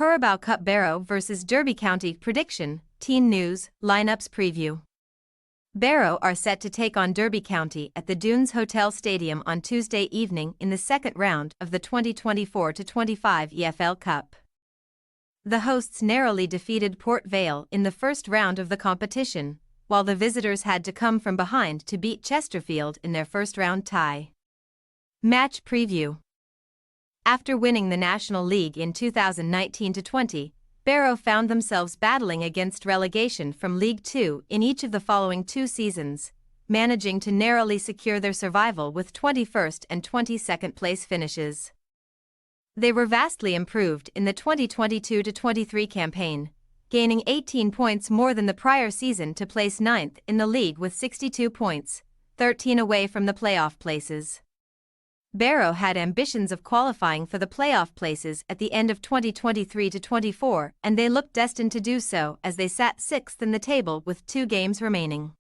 Carabao Cup Barrow vs Derby County prediction, team news, lineups preview. Barrow are set to take on Derby County at the Dunes Hotel Stadium on Tuesday evening in the second round of the 2024-25 EFL Cup. The hosts narrowly defeated Port Vale in the first round of the competition, while the visitors had to come from behind to beat Chesterfield in their first-round tie. Match preview. After winning the National League in 2019-20, Barrow found themselves battling against relegation from League Two in each of the following two seasons, managing to narrowly secure their survival with 21st and 22nd place finishes. They were vastly improved in the 2022-23 campaign, gaining 18 points more than the prior season to place 9th in the league with 62 points, 13 away from the playoff places. Barrow had ambitions of qualifying for the playoff places at the end of 2023-24, and they looked destined to do so as they sat 6th in the table with 2 games remaining.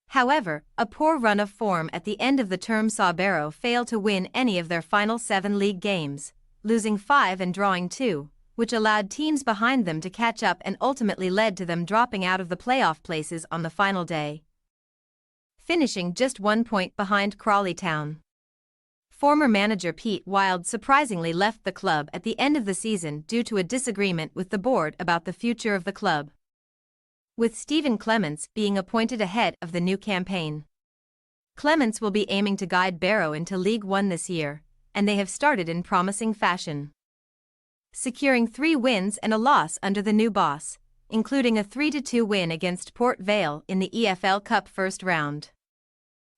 However, a poor run of form at the end of the term saw Barrow fail to win any of their final 7 league games, losing 5 and drawing 2, which allowed teams behind them to catch up and ultimately led to them dropping out of the playoff places on the final day, finishing just 1 point behind Crawley Town. Former manager Pete Wild surprisingly left the club at the end of the season due to a disagreement with the board about the future of the club, with Stephen Clements being appointed ahead of the new campaign. Clements will be aiming to guide Barrow into League One this year, and they have started in promising fashion, securing 3 wins and a loss under the new boss, including a 3-2 win against Port Vale in the EFL Cup first round.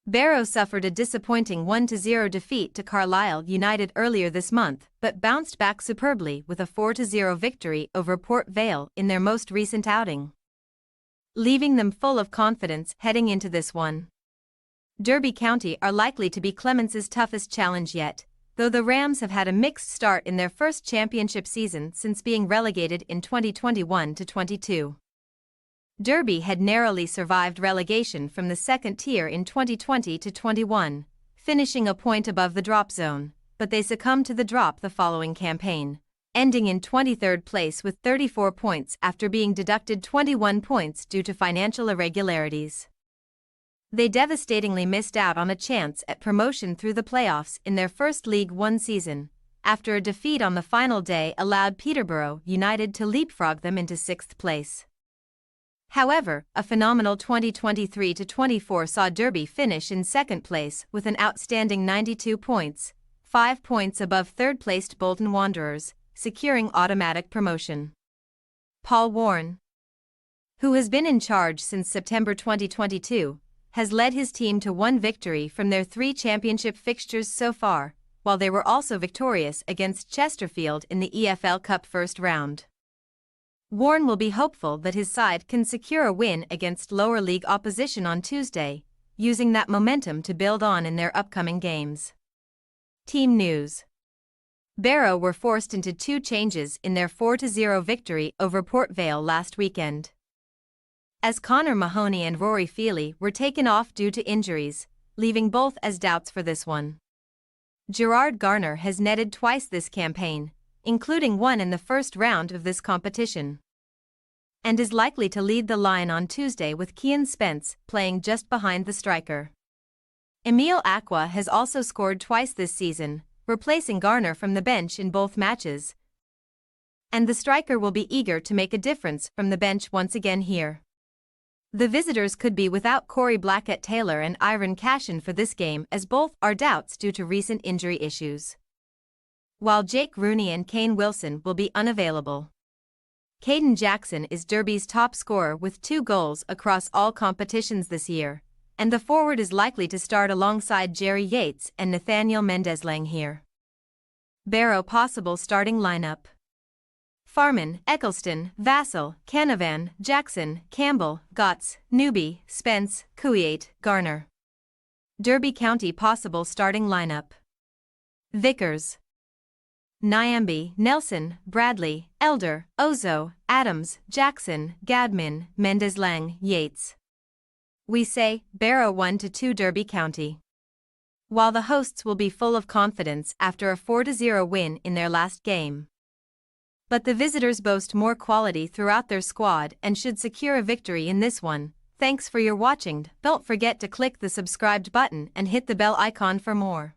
Barrow suffered a disappointing 1-0 defeat to Carlisle United earlier this month, but bounced back superbly with a 4-0 victory over Port Vale in their most recent outing, leaving them full of confidence heading into this one. Derby County are likely to be Clements' toughest challenge yet, though the Rams have had a mixed start in their first championship season since being relegated in 2021-22. Derby had narrowly survived relegation from the second tier in 2020-21, finishing a point above the drop zone, but they succumbed to the drop the following campaign, ending in 23rd place with 34 points after being deducted 21 points due to financial irregularities. They devastatingly missed out on a chance at promotion through the playoffs in their first League One season, after a defeat on the final day allowed Peterborough United to leapfrog them into 6th place. However, a phenomenal 2023-24 saw Derby finish in 2nd place with an outstanding 92 points, 5 points above 3rd-placed Bolton Wanderers, securing automatic promotion. Paul Warne, who has been in charge since September 2022, has led his team to 1 victory from their 3 championship fixtures so far, while they were also victorious against Chesterfield in the EFL Cup first round. Warne will be hopeful that his side can secure a win against lower league opposition on Tuesday, using that momentum to build on in their upcoming games. Team news. Barrow were forced into 2 changes in their 4-0 victory over Port Vale last weekend, as Connor Mahoney and Rory Feely were taken off due to injuries, leaving both as doubts for this one. Gerard Garner has netted twice this campaign, including one in the first round of this competition, and is likely to lead the line on Tuesday with Cian Spence playing just behind the striker. Emile Aqua has also scored twice this season, replacing Garner from the bench in both matches, and the striker will be eager to make a difference from the bench once again here. The visitors could be without Corey Blackett-Taylor and Iron Cashin for this game, as both are doubts due to recent injury issues, while Jake Rooney and Kane Wilson will be unavailable. Caden Jackson is Derby's top scorer with 2 goals across all competitions this year, and the forward is likely to start alongside Jerry Yates and Nathaniel Mendez-Lang here. Barrow possible starting lineup: Farman, Eccleston, Vassell, Canavan, Jackson, Campbell, Gotts, Newby, Spence, Kuwait, Garner. Derby County possible starting lineup: Vickers, Nyambi, Nelson, Bradley, Elder, Ozo, Adams, Jackson, Gadman, Mendez-Lang, Yates. We say, Barrow 1-2 Derby County, while the hosts will be full of confidence after a 4-0 win in their last game. But the visitors boast more quality throughout their squad and should secure a victory in this one. Thanks for your watching. Don't forget to click the subscribed button and hit the bell icon for more.